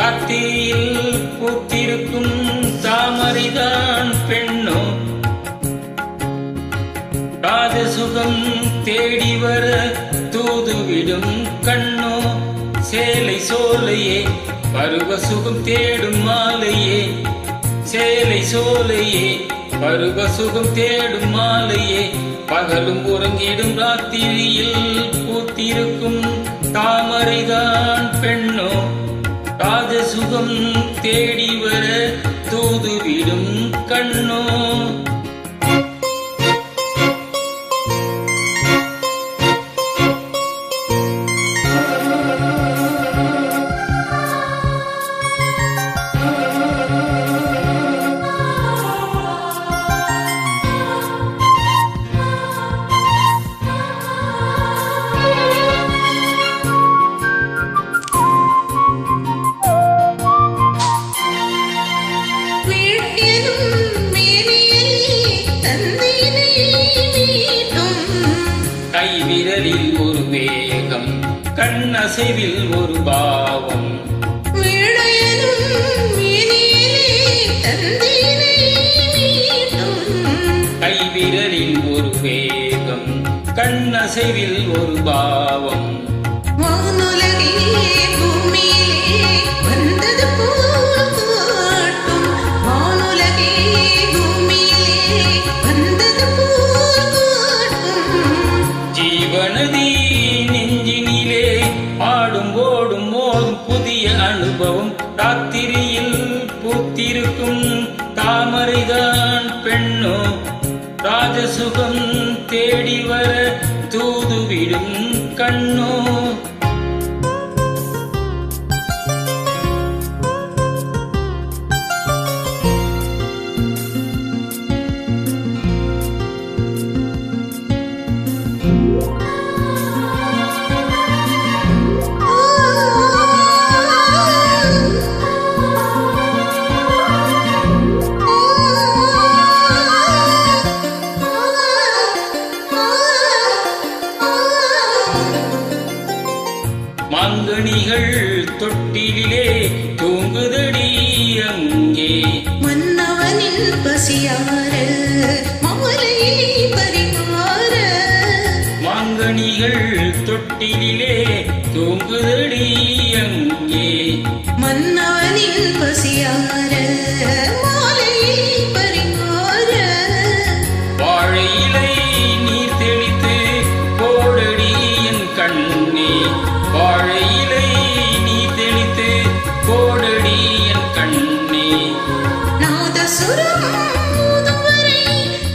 ராத்திரியில் பூத்திருக்கும் தாமரைதான் பெண்ணோ, ராஜசுகம் தேடி வர தூதுவிடும் கண்ணோ, சேலை சோலையே பருவ சுகம் தேடும் மாலையே, சேலை சோலையே பருவ சுகம் தேடும் மாலையே, பகலும் உறங்கிடும் ராத்திரியில் பூத்திருக்கும் தாமரைதான் பெண்ணோ, ராஜசுகம் தேடி வர தூதுவிடும் கண்ணோ. கைவிரலில் ஒரு வேகம், கண்ணசைவில் ஒரு பாவம், கைவிரலில் ஒரு வேகம், கண்ணசைவில் ஒரு பாவம், ஜீவநதி நெஞ்சினிலே ஆடும் ஓடும் மோதும் புதிய அனுபவம், ராத்திரியில் பூத்திருக்கும் தாமரைதான் பெண்ணோ, ராஜசுகம் தேடி வர தூதுவிடும் கண்ணோ. மாங்கனிகள் தொட்டிலே தூங்குதடி அங்கே, மன்னவனின் பசியார மாலையை பரிமாற, மாங்கனிகள் தொட்டிலே தூங்குதடி அங்கே, மன்னவனின் பசியார மாலையை பரிமாற, வாழை இலை நீர் தெளித்து போடடி என் கண்ணே, வாழை இலை நீர் தெளித்து போடடி என் கண்ணே, நாதசுரம் ஊதும் வரை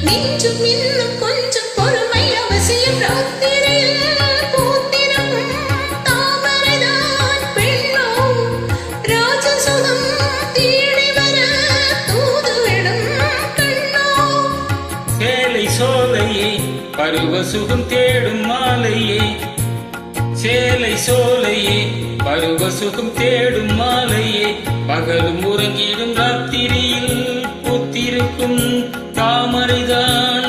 நெஞ்சும் இன்னும் கொஞ்சம் பொறுமை அவசியம், ராத்திரியில் பூத்திருக்கும் தாமரைதான் பெண்ணோ, ராஜசுகம் தேடி வர தூதுவிடும் கண்ணோ, சேலை சோலையே பருவ சுகம் தேடும் மாலையே, சேலை சோலையே பருவ சுகம் தேடும் மாலையே, பகலும் உறங்கிடும் ராத்திரியில் பூத்திருக்கும் தாமரைதான்